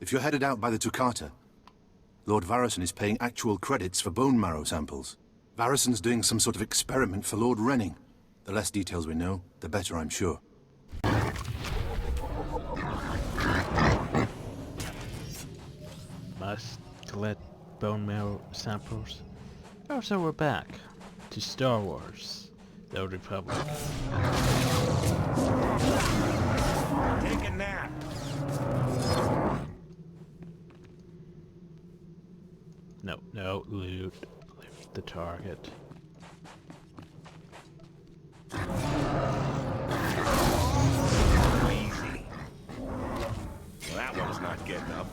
If you're headed out by the Toccata, Lord Varison is paying actual credits for bone marrow samples. Varison's doing some sort of experiment for Lord Renning. The less details we know, the better, I'm sure. Must collect bone marrow samples. Oh, so we're back to Star Wars, The Old Republic. Take a nap. No, loot the target. Easy. Well, that one's not getting up.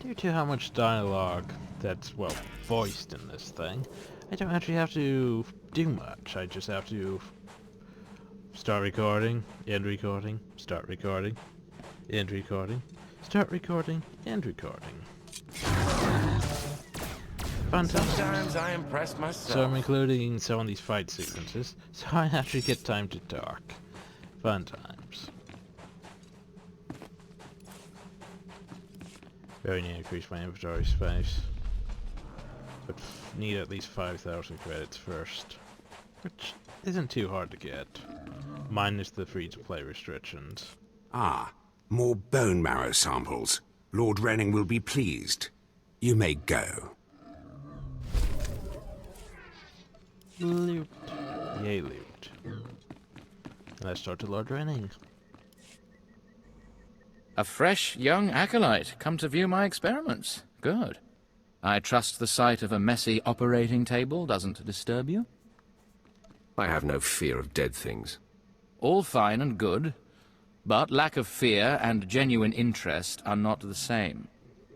Due to how much dialogue that's, well, voiced in this thing, I don't actually have to do much. I just have to start recording, end recording, start recording, end recording, start recording, end recording. Fantastic. Sometimes I impress myself. So I'm including some of these fight sequences, so I actually get time to talk. Fun times. Very need to increase my inventory space. But need at least 5,000 credits first. Which isn't too hard to get. Minus the free-to-play restrictions. Ah, more bone marrow samples. Lord Renning will be pleased. You may go. Loot. Yay, loot. Let's start to Lord Renning. A fresh young acolyte come to view my experiments. Good. I trust the sight of a messy operating table doesn't disturb you? I have no fear of dead things. All fine and good, but lack of fear and genuine interest are not the same.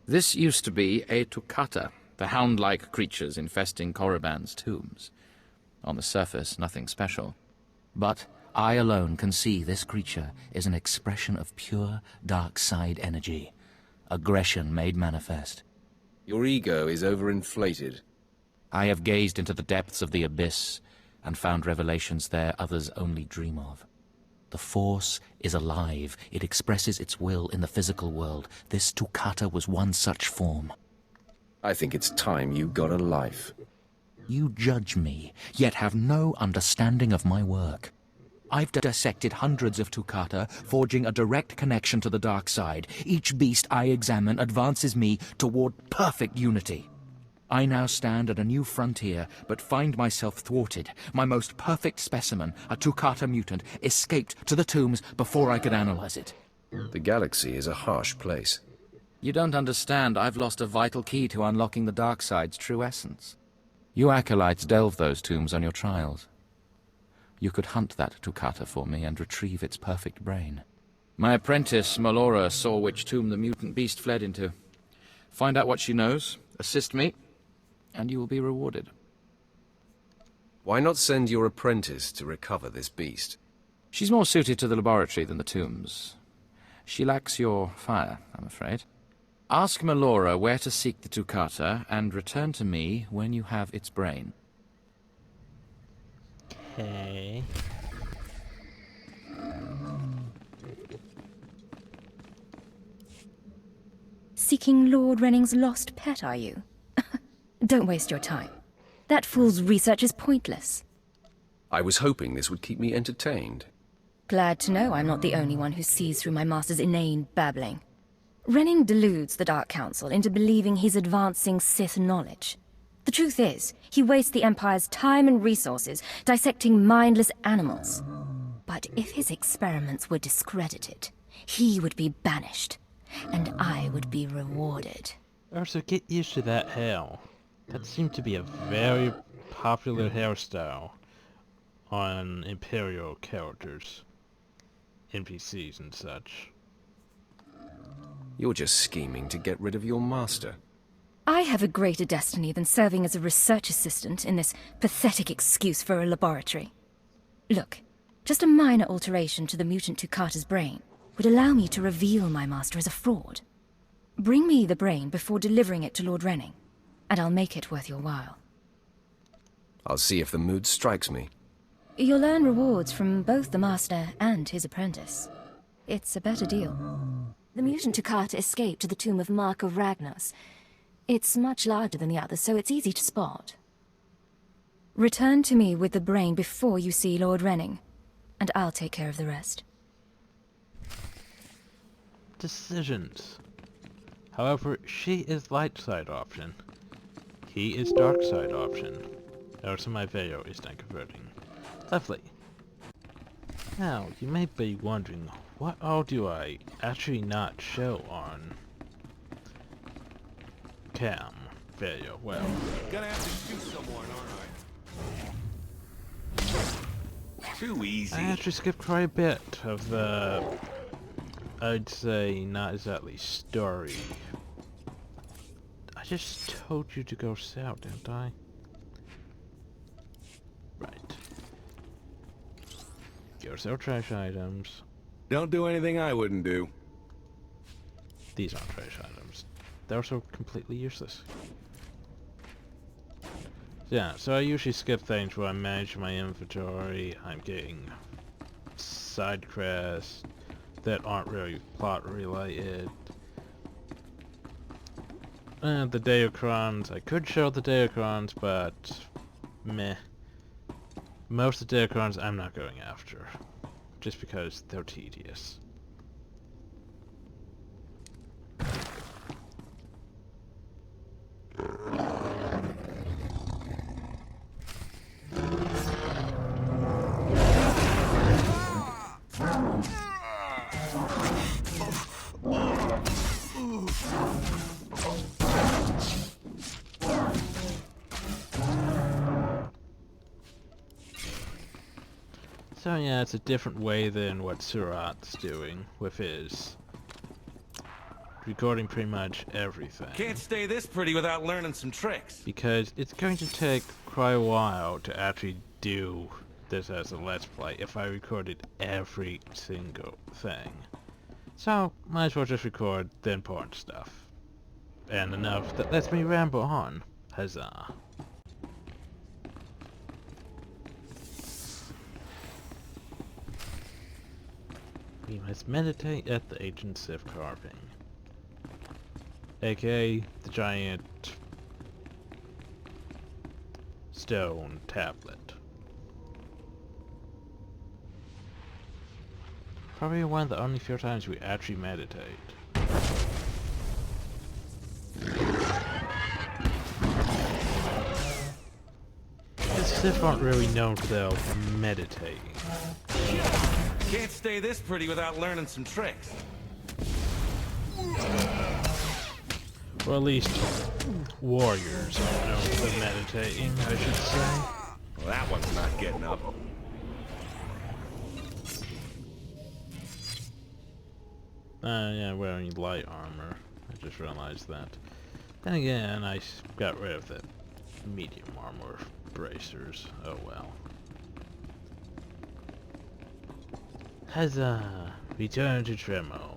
This used to be a Toccata, the hound-like creatures infesting Korriban's tombs. On the surface, nothing special. But I alone can see this creature is an expression of pure dark side energy. Aggression made manifest. Your ego is overinflated. I have gazed into the depths of the abyss and found revelations there others only dream of. The Force is alive. It expresses its will in the physical world. This Toccata was one such form. I think it's time you got a life. You judge me, yet have no understanding of my work. I've dissected hundreds of Toccata, forging a direct connection to the dark side. Each beast I examine advances me toward perfect unity. I now stand at a new frontier, but find myself thwarted. My most perfect specimen, a Toccata mutant, escaped to the tombs before I could analyze it. The galaxy is a harsh place. You don't understand. I've lost a vital key to unlocking the dark side's true essence. You acolytes delve those tombs on your trials. You could hunt that Toccata for me and retrieve its perfect brain. My apprentice, Melora, saw which tomb the mutant beast fled into. Find out what she knows, assist me, and you will be rewarded. Why not send your apprentice to recover this beast? She's more suited to the laboratory than the tombs. She lacks your fire, I'm afraid. Ask Melora where to seek the Toccata, and return to me when you have its brain. Okay. Seeking Lord Renning's lost pet, are you? Don't waste your time. That fool's research is pointless. I was hoping this would keep me entertained. Glad to know I'm not the only one who sees through my master's inane babbling. Renning deludes the Dark Council into believing he's advancing Sith knowledge. The truth is, he wastes the Empire's time and resources dissecting mindless animals. But if his experiments were discredited, he would be banished, and I would be rewarded. Also, get used to that hair. That seemed to be a very popular hairstyle on Imperial characters, NPCs and such. You're just scheming to get rid of your master. I have a greater destiny than serving as a research assistant in this pathetic excuse for a laboratory. Look, just a minor alteration to the mutant Toccata's brain would allow me to reveal my master as a fraud. Bring me the brain before delivering it to Lord Renning, and I'll make it worth your while. I'll see if the mood strikes me. You'll earn rewards from both the master and his apprentice. It's a better deal. The mutant Toccata escaped to the tomb of Mark of Ragnos. It's much larger than the others, so it's easy to spot. Return to me with the brain before you see Lord Renning, and I'll take care of the rest. Decisions. However, she is light side option. He is dark side option. Also, my video is not converting. Lovely. Now, you may be wondering, what all do I actually not show on cam video? Well, Gonna have to shoot someone, aren't I? Too easy. I actually skipped quite a bit of the, I'd say, not exactly story. I just told you to go south, didn't I? Right. Go sell trash items. Don't do anything I wouldn't do. These aren't trash items. They're also completely useless. Yeah, so I usually skip things where I manage my inventory. I'm getting side quests that aren't really plot related. And the Deocrons, I could show the Deocrons, but meh. Most of the Deocrons I'm not going after, just because they're tedious. So yeah, it's a different way than what Surat's doing with his recording pretty much everything. Can't stay this pretty without learning some tricks. Because it's going to take quite a while to actually do this as a Let's Play if I recorded every single thing. So, might as well just record the important stuff. And enough that lets me ramble on. Huzzah. We must meditate at the ancient Sith carving, aka the giant stone tablet. Probably one of the only few times we actually meditate. The Sith aren't really known for their meditating. Can't stay this pretty without learning some tricks. Or at least warriors are known for meditating, I should say. Well, that one's not getting up. Yeah, wearing light armor. I just realized that. Then again, I got rid of the medium armor bracers. Oh well. Huzzah! Return to Tremo.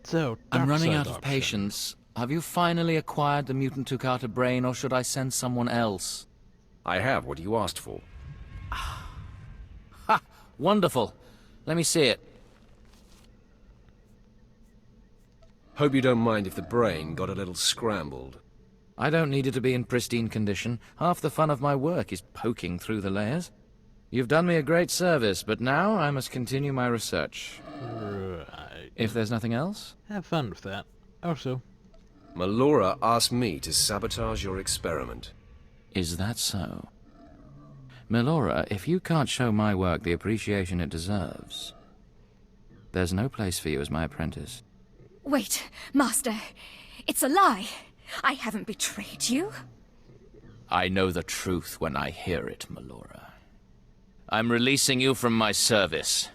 So, I'm running dark out side of option. patience. Have you finally acquired the mutant Toccata brain, or should I send someone else? I have what you asked for. Ha! Wonderful. Let me see it. Hope you don't mind if the brain got a little scrambled. I don't need it to be in pristine condition. Half the fun of my work is poking through the layers. You've done me a great service, but now I must continue my research. Right. If there's nothing else? Have fun with that. Also, Melora asked me to sabotage your experiment. Is that so? Melora, if you can't show my work the appreciation it deserves, there's no place for you as my apprentice. Wait, Master. It's a lie. I haven't betrayed you. I know the truth when I hear it, Melora. I'm releasing you from my service.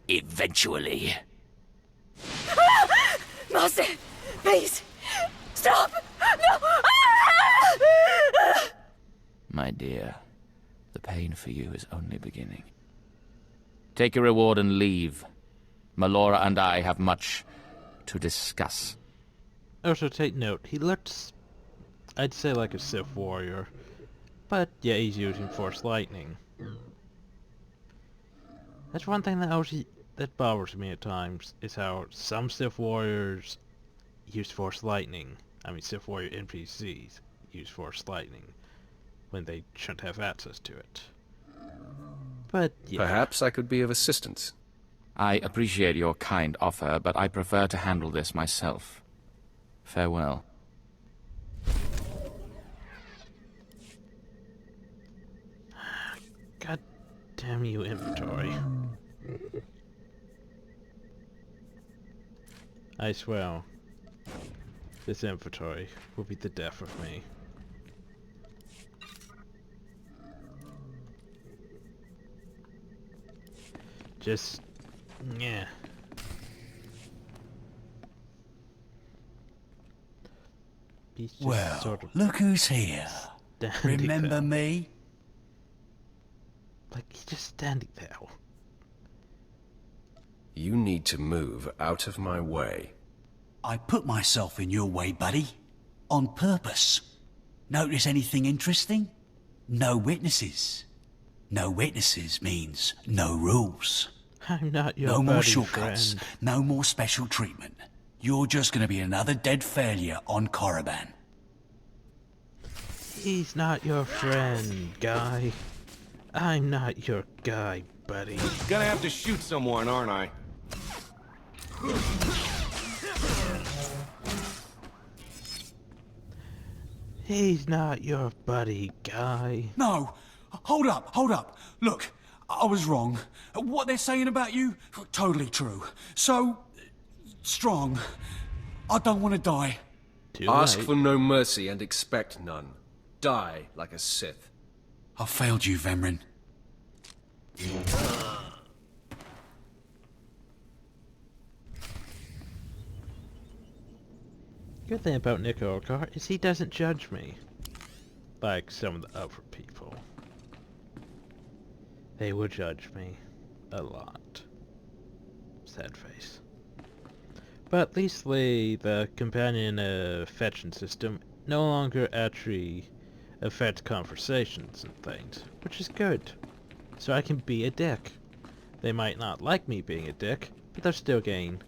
Eventually. Master, please, stop! No! My dear, the pain for you is only beginning. Take your reward and leave. Melora and I have much to discuss. also take note, he looks, I'd say like a Sith Warrior. But yeah, he's using Force Lightning. That's one thing that bothers me at times, is how some Sith Warriors use Force Lightning. I mean, Sith Warrior NPCs use Force Lightning when they shouldn't have access to it. But, yeah. Perhaps I could be of assistance. I appreciate your kind offer, but I prefer to handle this myself. Farewell. God damn you, inventory. I swear, this inventory will be the death of me. Just, yeah. He's just Well, sort of look who's here. standing Remember there. me? Like, he's just standing there. You need to move out of my way. I put myself in your way, buddy. On purpose. Notice anything interesting? No witnesses. No witnesses means no rules. I'm not your No more buddy shortcuts. friend. No more special treatment. You're just gonna be another dead failure on Korriban. He's not your friend, guy. I'm not your guy, buddy. Gonna have to shoot someone, aren't I? He's not your buddy, guy. No! Hold up, hold up. Look, I was wrong. What they're saying about you, totally true. So, strong. I don't want to die. Too Ask late. for no mercy and expect none. Die like a Sith. I failed you, Vemrin. Good thing about Nick Orcar is he doesn't judge me. Like some of the other people. They would judge me. A lot. Sad face. But at least the companion fetching system no longer actually affects conversations and things, which is good. So I can be a dick. They might not like me being a dick, but they'll still gain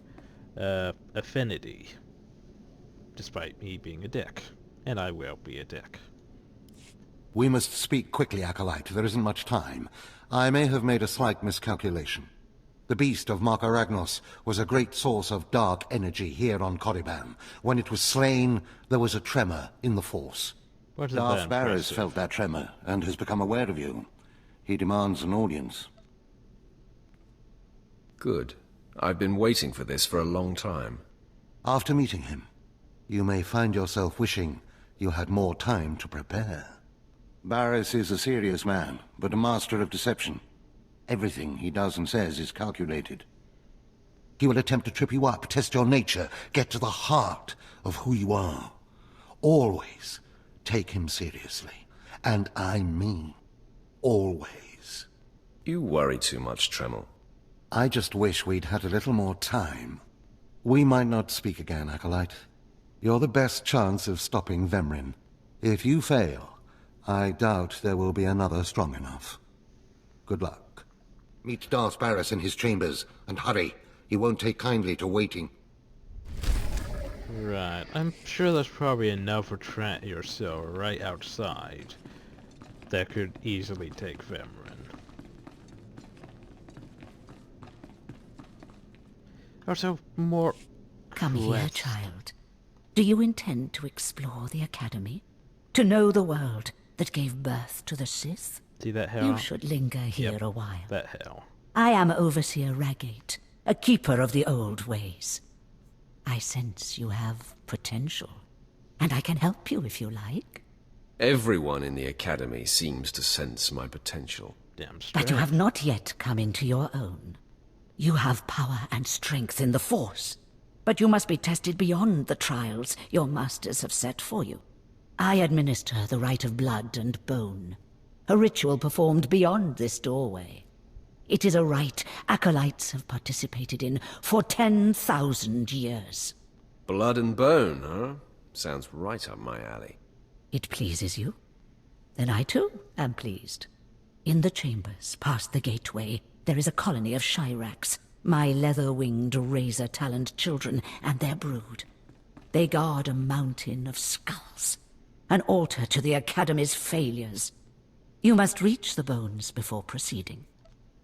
affinity. Despite me being a dick. And I will be a dick. We must speak quickly, Acolyte. There isn't much time. I may have made a slight miscalculation. The beast of Markaragnos was a great source of dark energy here on Korriban. When it was slain, there was a tremor in the Force. What is Darth that Varys impressive? felt that tremor, and has become aware of you. He demands an audience. Good. I've been waiting for this for a long time. After meeting him, you may find yourself wishing you had more time to prepare. Varys is a serious man, but a master of deception. Everything he does and says is calculated. He will attempt to trip you up, test your nature, get to the heart of who you are. Always take him seriously. And I mean always. You worry too much, Tremel. I just wish we'd had a little more time. We might not speak again, Acolyte. You're the best chance of stopping Vemrin. If you fail, I doubt there will be another strong enough. Good luck. Meet Darth Varys in his chambers, and hurry. He won't take kindly to waiting. Right. I'm sure there's probably another Trent or so right outside that could easily take Vemrin. Also, more... Come here, quests. child. Do you intend to explore the Academy? To know the world that gave birth to the Sith? See that hell? You should linger here Yep, a while. that hell. I am Overseer Ragate, a keeper of the old ways. I sense you have potential, and I can help you if you like. Everyone in the Academy seems to sense my potential. Damn straight. But you have not yet come into your own. You have power and strength in the Force, but you must be tested beyond the trials your masters have set for you. I administer the rite of blood and bone, a ritual performed beyond this doorway. It is a rite acolytes have participated in for 10,000 years. Blood and bone, huh? Sounds right up my alley. It pleases you? Then I too am pleased. In the chambers, past the gateway, there is a colony of Shyraks, my leather-winged, razor-taloned children and their brood. They guard a mountain of skulls, an altar to the Academy's failures. You must reach the bones before proceeding.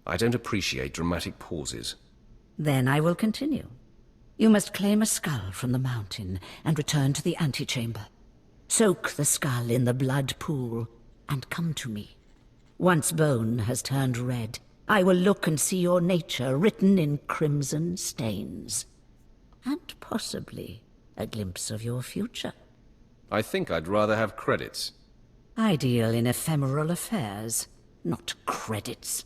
I don't appreciate dramatic pauses. Then I will continue. You must claim a skull from the mountain and return to the antechamber. Soak the skull in the blood pool and come to me. Once bone has turned red, I will look and see your nature written in crimson stains. And possibly a glimpse of your future. I think I'd rather have credits. I deal in ephemeral affairs, not credits.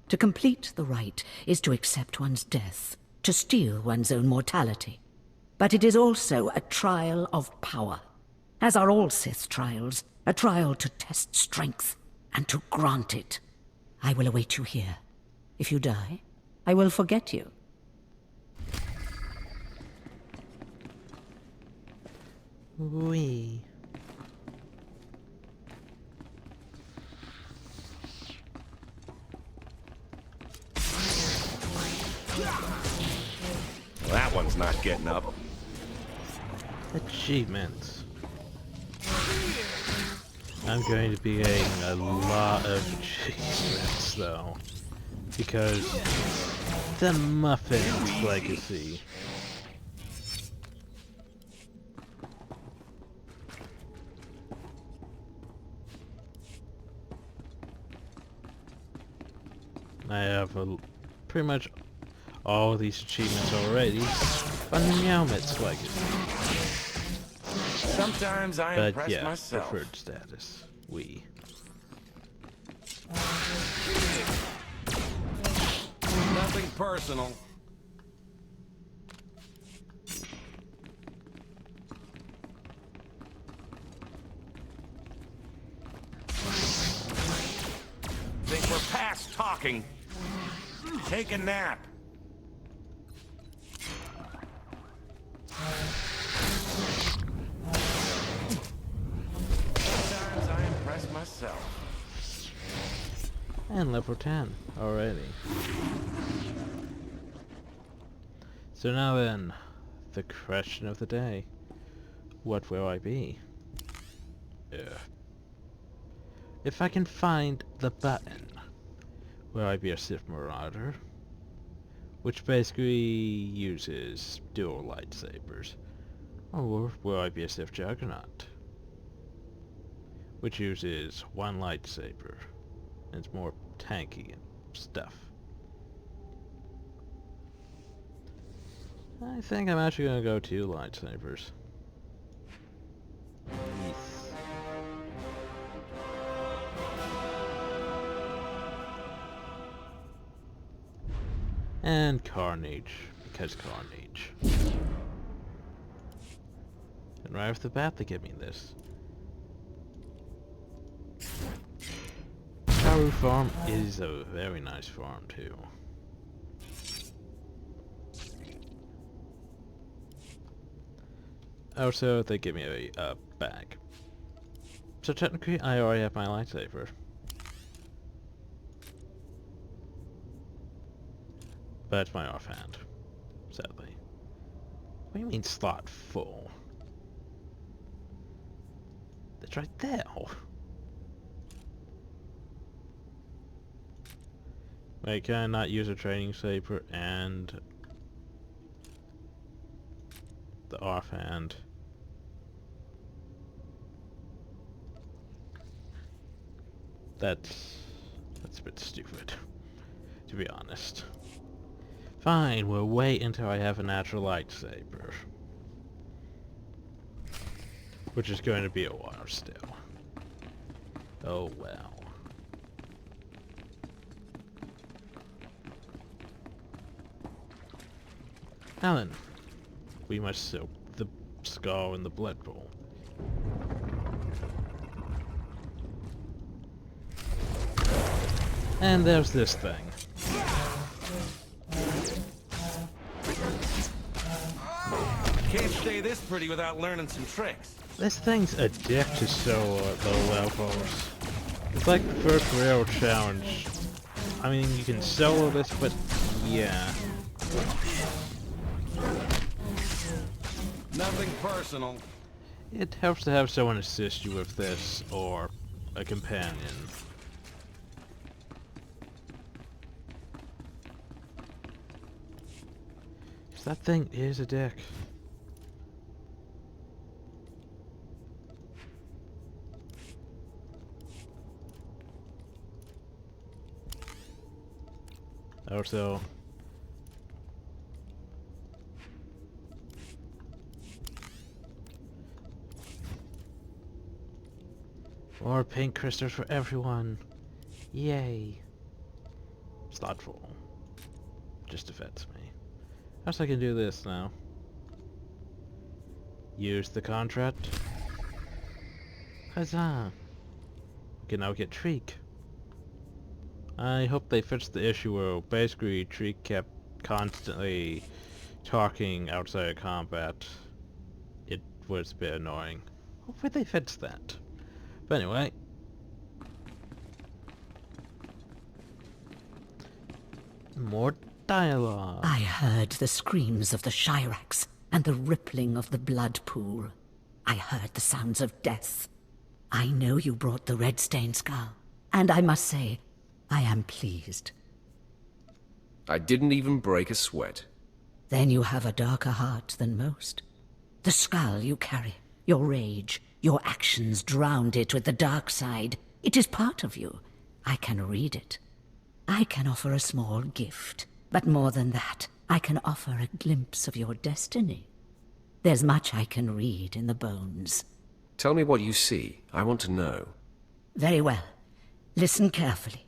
To complete the rite is to accept one's death, to steal one's own mortality. But it is also a trial of power, as are all Sith trials, a trial to test strength and to grant it. I will await you here. If you die, I will forget you. Wee. That one's not getting up. Achievements. I'm going to be getting a lot of achievements though, because the Muffin's legacy. I have pretty much all these achievements already on the Meowmit's legacy. Sometimes I But impress yeah, myself. preferred status. We. Nothing personal. Think we're past talking. Take a nap. Sometimes I impress myself. And level 10 already. So now then, the question of the day. What will I be? If I can find the button, will I be a Sith Marauder? Which basically uses dual lightsabers. Or will I be a Sith Juggernaut? Which uses one lightsaber. And it's more tanky and stuff. I think I'm actually gonna go 2 lightsabers. Yes. And Carnage, because Carnage. And right off the bat they give me this. Karu Farm is a very nice farm too. Also, they give me a bag. So technically, I already have my lightsaber. But it's my offhand, sadly. What do you mean slot full? That's right there. Wait, can I not use a training saber and the offhand? That's a bit stupid, to be honest. Fine, we'll wait until I have a natural lightsaber. Which is going to be a while still. Oh well. Now then, we must soak the skull in the blood pool. And there's this thing. Can't stay this pretty without learning some tricks. This thing's addicted to so low levels. It's like the first real challenge I mean, you can solo this, but yeah. Nothing personal. It helps to have someone assist you with this, or a companion. That thing is a dick. Also, more pink crystals for everyone. Yay. It's thoughtful. Just offends me. How else I can do this now? Use the contract. Huzzah! We can now get Treek. I hope they fixed the issue where basically Treek kept constantly talking outside of combat. It was a bit annoying. Hopefully they fixed that. But anyway. More dialogue. I heard the screams of the Shirax and the rippling of the blood pool. I heard the sounds of death. I know you brought the red-stained skull, and I must say, I am pleased. I didn't even break a sweat. Then you have a darker heart than most. The skull you carry, your rage, your actions drowned it with the dark side. It is part of you. I can read it. I can offer a small gift, but more than that, I can offer a glimpse of your destiny. There's much I can read in the bones. Tell me what you see. I want to know. Very well. Listen carefully.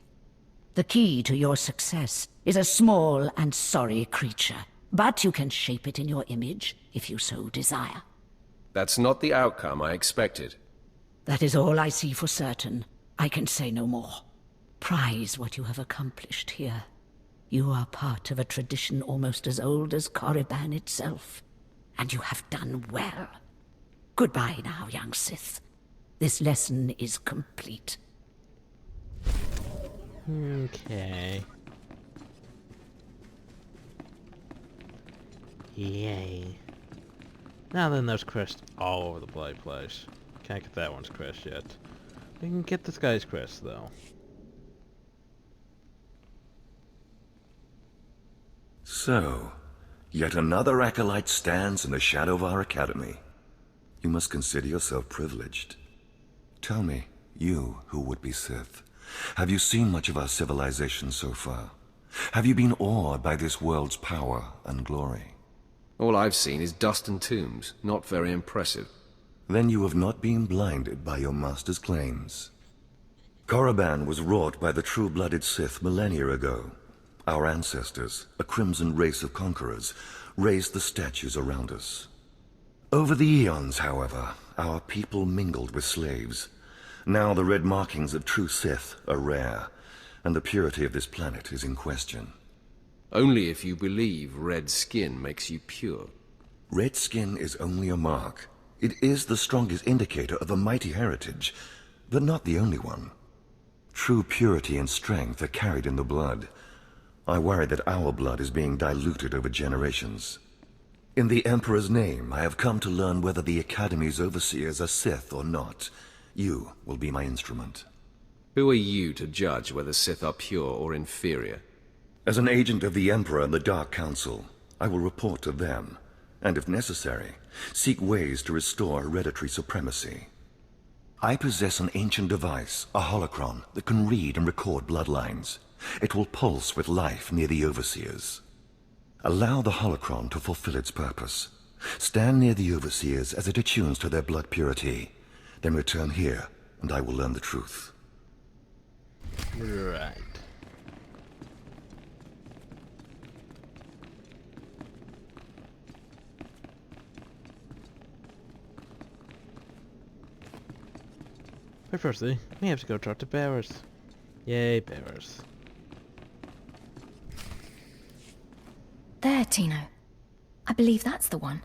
The key to your success is a small and sorry creature, but you can shape it in your image if you so desire. That's not the outcome I expected. That is all I see for certain. I can say no more. Prize what you have accomplished here. You are part of a tradition almost as old as Korriban itself, and you have done well. Goodbye now, young Sith. This lesson is complete. Okay. Yay. Now then, there's crest all over the bloody place. Can't get that one's crest yet. We can get this guy's crest, though. So, yet another acolyte stands in the shadow of our academy. You must consider yourself privileged. Tell me, you who would be Sith, have you seen much of our civilization so far? Have you been awed by this world's power and glory? All I've seen is dust and tombs. Not very impressive. Then you have not been blinded by your master's claims. Korriban was wrought by the true-blooded Sith millennia ago. Our ancestors, a crimson race of conquerors, raised the statues around us. Over the eons, however, our people mingled with slaves. Now the red markings of true Sith are rare, and the purity of this planet is in question. Only if you believe red skin makes you pure. Red skin is only a mark. It is the strongest indicator of a mighty heritage, but not the only one. True purity and strength are carried in the blood. I worry that our blood is being diluted over generations. In the Emperor's name, I have come to learn whether the Academy's overseers are Sith or not. You will be my instrument. Who are you to judge whether Sith are pure or inferior? As an agent of the Emperor and the Dark Council, I will report to them, and if necessary, seek ways to restore hereditary supremacy. I possess an ancient device, a holocron, that can read and record bloodlines. It will pulse with life near the overseers. Allow the holocron to fulfill its purpose. Stand near the overseers as it attunes to their blood purity. Then return here, and I will learn the truth. Right. But firstly, we have to go talk to bearers. Yay, bearers. There, Tino. I believe that's the one.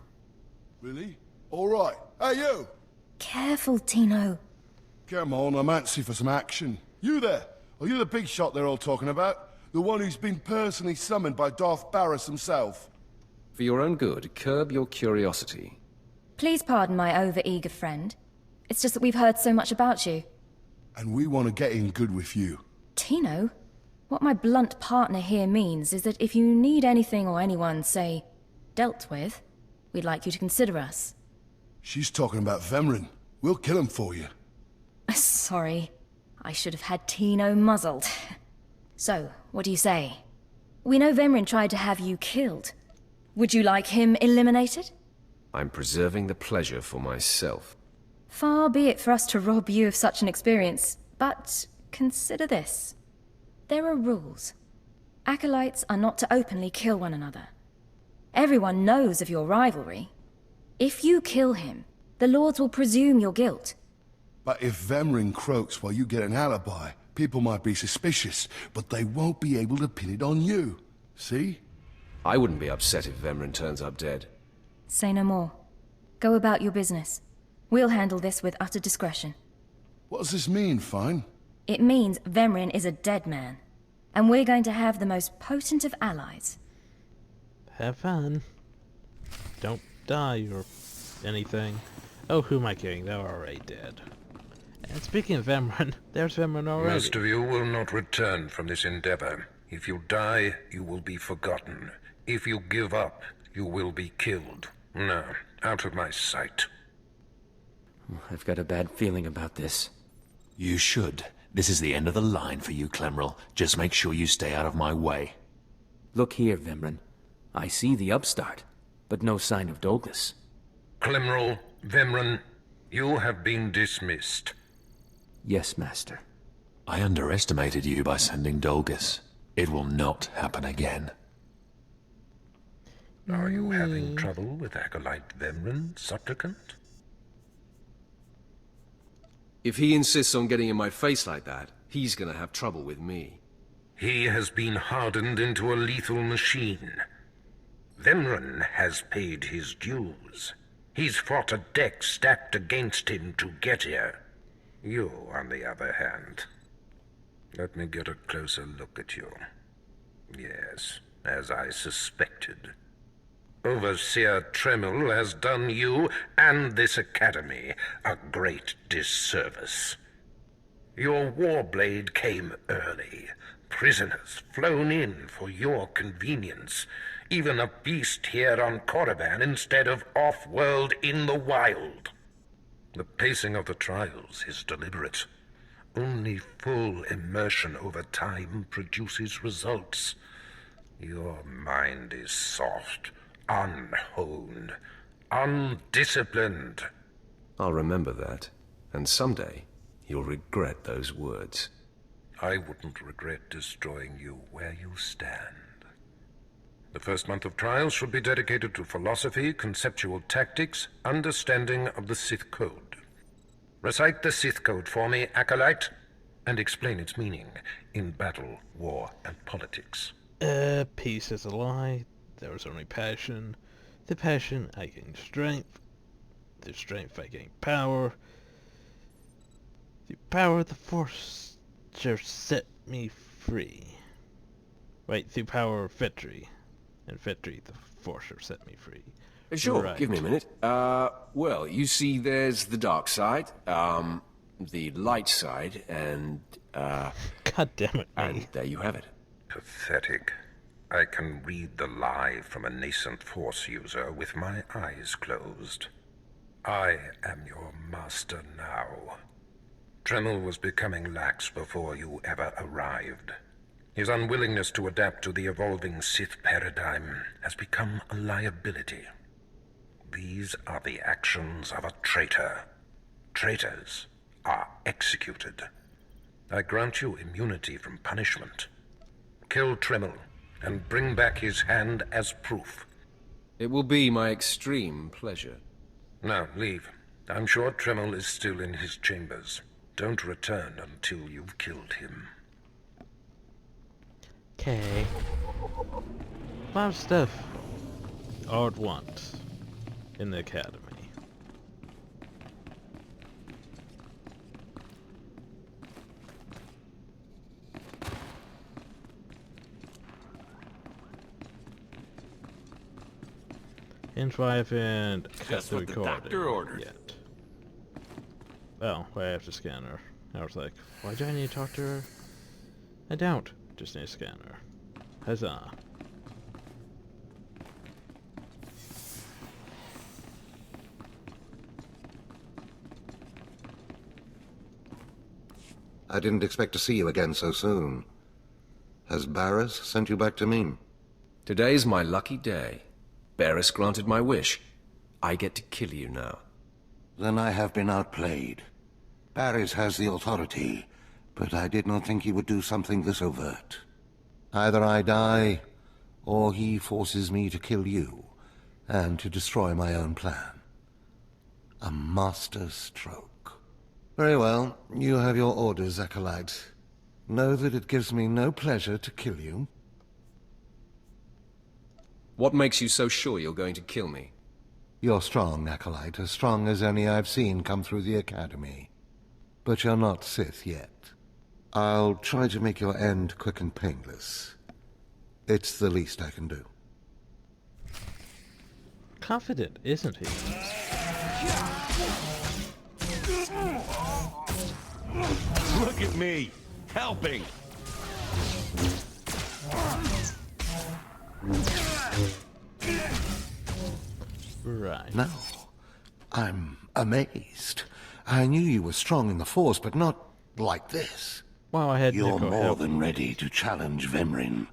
Really? All right. Hey, you! Careful, Tino. Come on, I'm antsy for some action. You there? Are you the big shot they're all talking about? The one who's been personally summoned by Darth Barris himself. For your own good, curb your curiosity. Please pardon my over-eager friend. It's just that we've heard so much about you. And we want to get in good with you. Tino, what my blunt partner here means is that if you need anything or anyone, say, dealt with, we'd like you to consider us. She's talking about Vemrin. We'll kill him for you. Sorry. I should have had Tino muzzled. So, what do you say? We know Vemrin tried to have you killed. Would you like him eliminated? I'm preserving the pleasure for myself. Far be it for us to rob you of such an experience, but consider this. There are rules. Acolytes are not to openly kill one another. Everyone knows of your rivalry. If you kill him, the Lords will presume your guilt. But if Vemrin croaks while you get an alibi, people might be suspicious, but they won't be able to pin it on you. See? I wouldn't be upset if Vemrin turns up dead. Say no more. Go about your business. We'll handle this with utter discretion. What does this mean, Fine? It means Vemrin is a dead man, and we're going to have the most potent of allies. Have fun. Don't die or anything. Oh, who am I kidding? They're already dead. And speaking of Vemrin, there's Vemrin already. Most of you will not return from this endeavor. If you die, you will be forgotten. If you give up, you will be killed. No, out of my sight. I've got a bad feeling about this. You should. This is the end of the line for you, Clemrel. Just make sure you stay out of my way. Look here, Vemrin. I see the upstart, but no sign of Douglas. Clemrel, Vemrin, you have been dismissed. Yes, Master. I underestimated you by sending Dolgus. It will not happen again. Are you having trouble with Acolyte Vemrin, supplicant? If he insists on getting in my face like that, he's gonna have trouble with me. He has been hardened into a lethal machine. Vemrin has paid his dues. He's fought a deck stacked against him to get here. You, on the other hand. Let me get a closer look at you. Yes, as I suspected. Overseer Tremel has done you and this academy a great disservice. Your warblade came early. Prisoners flown in for your convenience. Even a beast here on Korriban instead of off-world in the wild. The pacing of the trials is deliberate. Only full immersion over time produces results. Your mind is soft, unhoned, undisciplined. I'll remember that, and someday you'll regret those words. I wouldn't regret destroying you where you stand. The first month of trials should be dedicated to philosophy, conceptual tactics, understanding of the Sith Code. Recite the Sith Code for me, Acolyte, and explain its meaning in battle, war, and politics. Peace is a lie. There is only passion. The passion, I gain strength. The strength, I gain power. The power of the Force shall set me free. Wait, through power of victory. And victory, the Force shall set me free. Sure, Right. give me a minute. Well, you see there's the dark side, the light side, and, God damn it, and there you have it. Pathetic. I can read the lie from a nascent Force user with my eyes closed. I am your master now. Tremel was becoming lax before you ever arrived. His unwillingness to adapt to the evolving Sith paradigm has become a liability. These are the actions of a traitor. Traitors are executed. I grant you immunity from punishment. Kill Tremel and bring back his hand as proof. It will be my extreme pleasure. Now, leave. I'm sure Tremel is still in his chambers. Don't return until you've killed him. Okay. A lot of stuff all at once in the academy. Info I haven't cut Just the what the recording doctor ordered. yet. Oh, I have to scan her. I was like, why do I need to talk to her? I don't. Just need to scan her. Huzzah. I didn't expect to see you again so soon. Has Barris sent you back to me? Today's my lucky day. Barris granted my wish. I get to kill you now. Then I have been outplayed. Barris has the authority, but I did not think he would do something this overt. Either I die, or he forces me to kill you, and to destroy my own plan. A master stroke. Very well, you have your orders, Acolyte. Know that it gives me no pleasure to kill you. What makes you so sure you're going to kill me? You're strong, Acolyte, as strong as any I've seen come through the Academy. But you're not Sith yet. I'll try to make your end quick and painless. It's the least I can do. Confident, isn't he? Look at me, helping. Right. No, I'm amazed. I knew you were strong in the Force, but not like this. Well, I had You're Nico more help. than ready to challenge Vemrin.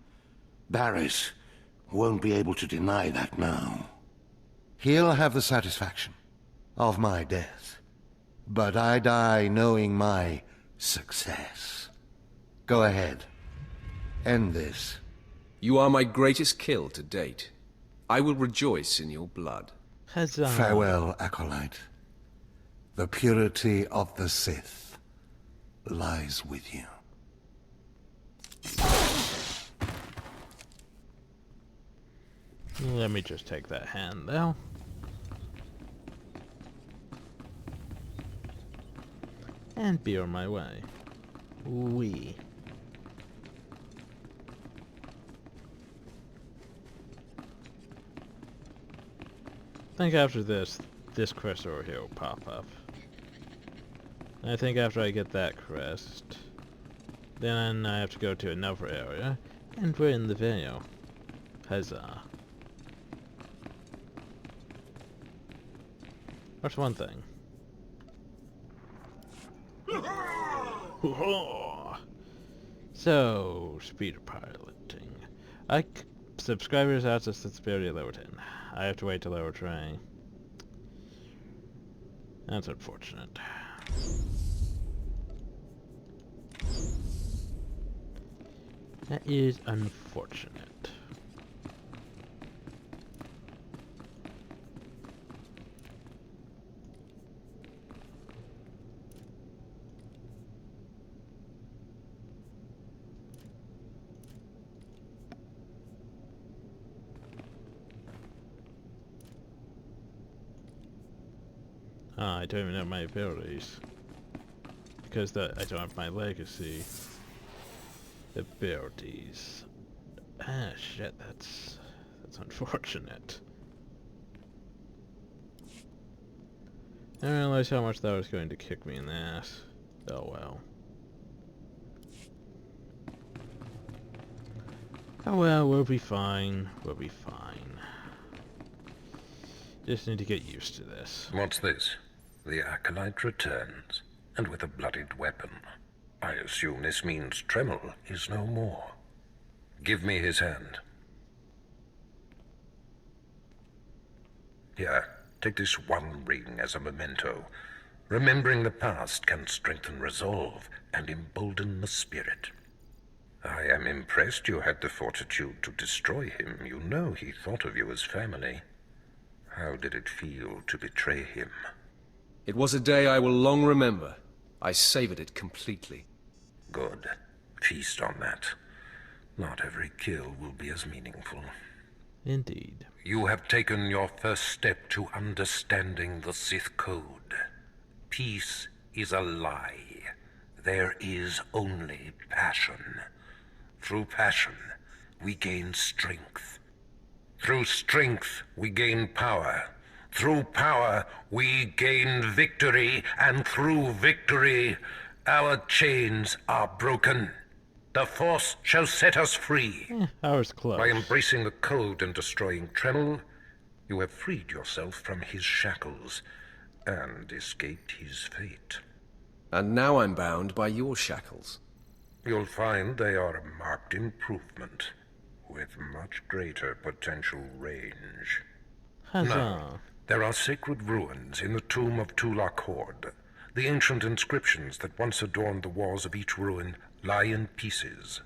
Barris won't be able to deny that now. He'll have the satisfaction of my death. But I die knowing my success. Go ahead. End this. You are my greatest kill to date. I will rejoice in your blood. Huzzah. Farewell, Acolyte. The purity of the Sith lies with you. Let me just take that hand, though. And be on my way. Wee. I think after this crest over here will pop up. And I think after I get that crest, then I have to go to another area, and we're in the video. Huzzah. That's one thing. So, speed piloting. Subscribers access to Superior level 10. I have to wait till level 20. That's unfortunate. That is unfortunate. I don't even know my abilities. Because I don't have my legacy abilities. Ah, shit, that's unfortunate. I didn't realize how much that was going to kick me in the ass. Oh well. Oh well, we'll be fine. We'll be fine. Just need to get used to this. What's this? The Acolyte returns, and with a bloodied weapon. I assume this means Tremel is no more. Give me his hand. Here, take this one ring as a memento. Remembering the past can strengthen resolve and embolden the spirit. I am impressed you had the fortitude to destroy him. You know he thought of you as family. How did it feel to betray him? It was a day I will long remember. I savored it completely. Good. Feast on that. Not every kill will be as meaningful. Indeed. You have taken your first step to understanding the Sith Code. Peace is a lie. There is only passion. Through passion, we gain strength. Through strength, we gain power. Through power, we gain victory. And through victory, our chains are broken. The Force shall set us free. I was close. By embracing the code and destroying Tremel, you have freed yourself from his shackles and escaped his fate. And now I'm bound by your shackles. You'll find they are a marked improvement, with much greater potential range. Huzzah. Now, there are sacred ruins in the tomb of Tulak Horde. The ancient inscriptions that once adorned the walls of each ruin lie in pieces.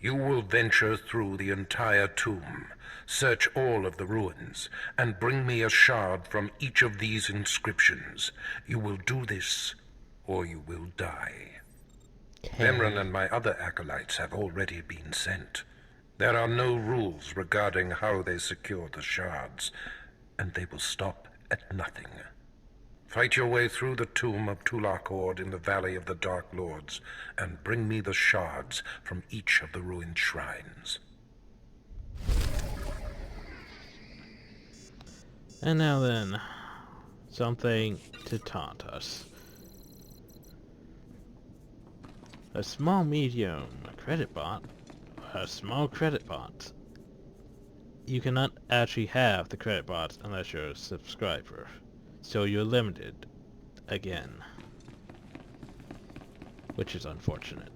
You will venture through the entire tomb, search all of the ruins, and bring me a shard from each of these inscriptions. You will do this, or you will die. Vemran and my other acolytes have already been sent. There are no rules regarding how they secure the shards, and they will stop at nothing. Fight your way through the tomb of Tulak Horde in the Valley of the Dark Lords, and bring me the shards from each of the ruined shrines. And now then, something to taunt us. A small medium credit bot, a small credit bot. You cannot actually have the credit bots unless you're a subscriber. So you're limited again, which is unfortunate.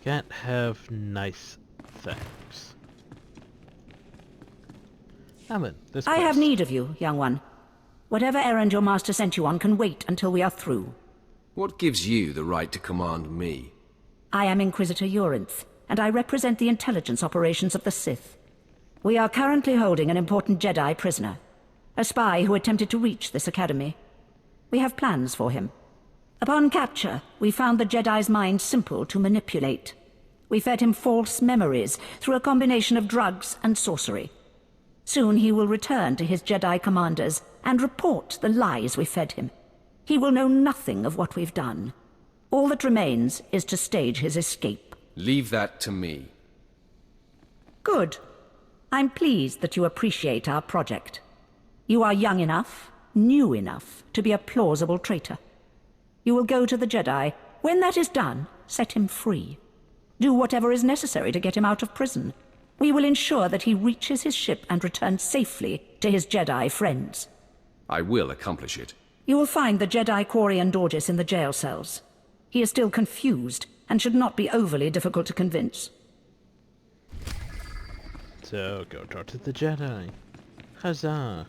Can't have nice things. Alan, this I have need of you, young one. Whatever errand your master sent you on can wait until we are through. What gives you the right to command me? I am Inquisitor Urinth, and I represent the intelligence operations of the Sith. We are currently holding an important Jedi prisoner, a spy who attempted to reach this academy. We have plans for him. Upon capture, we found the Jedi's mind simple to manipulate. We fed him false memories through a combination of drugs and sorcery. Soon he will return to his Jedi commanders and report the lies we fed him. He will know nothing of what we've done. All that remains is to stage his escape. Leave that to me. Good. I'm pleased that you appreciate our project. You are young enough, new enough, to be a plausible traitor. You will go to the Jedi. When that is done, set him free. Do whatever is necessary to get him out of prison. We will ensure that he reaches his ship and returns safely to his Jedi friends. I will accomplish it. You will find the Jedi Quarian Dorgis in the jail cells. He is still confused, and should not be overly difficult to convince. So, go talk to the Jedi. Huzzah!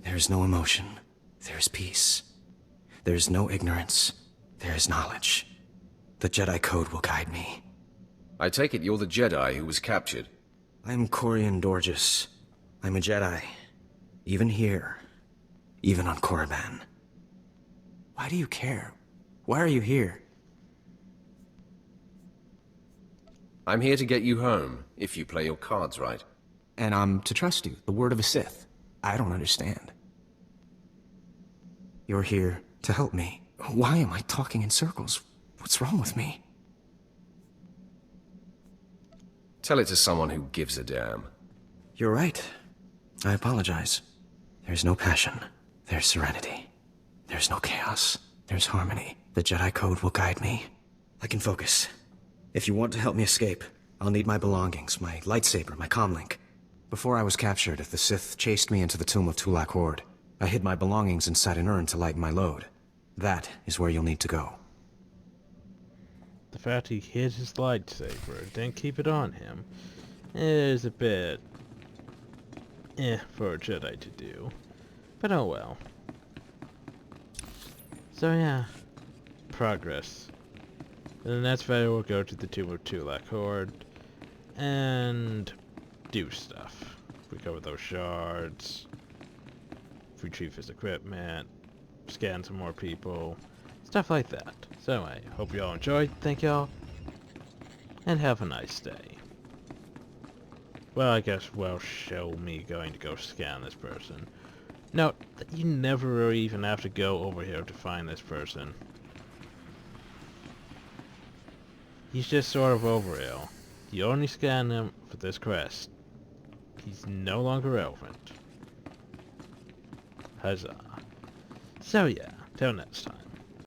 There is no emotion. There is peace. There is no ignorance. There is knowledge. The Jedi Code will guide me. I take it you're the Jedi who was captured. I'm Corian Dorgis. I'm a Jedi. Even here. Even on Korriban. Why do you care? Why are you here? I'm here to get you home, if you play your cards right. And I'm to trust you, the word of a Sith. I don't understand. You're here to help me. Why am I talking in circles? What's wrong with me? Tell it to someone who gives a damn. You're right. I apologize. There's no passion. There's serenity. There's no chaos. There's harmony. The Jedi Code will guide me. I can focus. If you want to help me escape, I'll need my belongings, my lightsaber, my comlink. Before I was captured, the Sith chased me into the tomb of Tulak Horde. I hid my belongings inside an urn to lighten my load. That is where you'll need to go. The fact he hid his lightsaber and didn't keep it on him is a bit for a Jedi to do. But oh well. So yeah, progress. And the next video we'll go to the tomb of Tulak Horde and do stuff. Recover those shards, retrieve his equipment, scan some more people, stuff like that. So I hope you all enjoyed, thank y'all, and have a nice day. Well, I guess, well, show me going to go scan this person. No, you never even have to go over here to find this person. He's just sort of over here. You only scan him for this quest. He's no longer relevant. Huzzah. So yeah, till next time.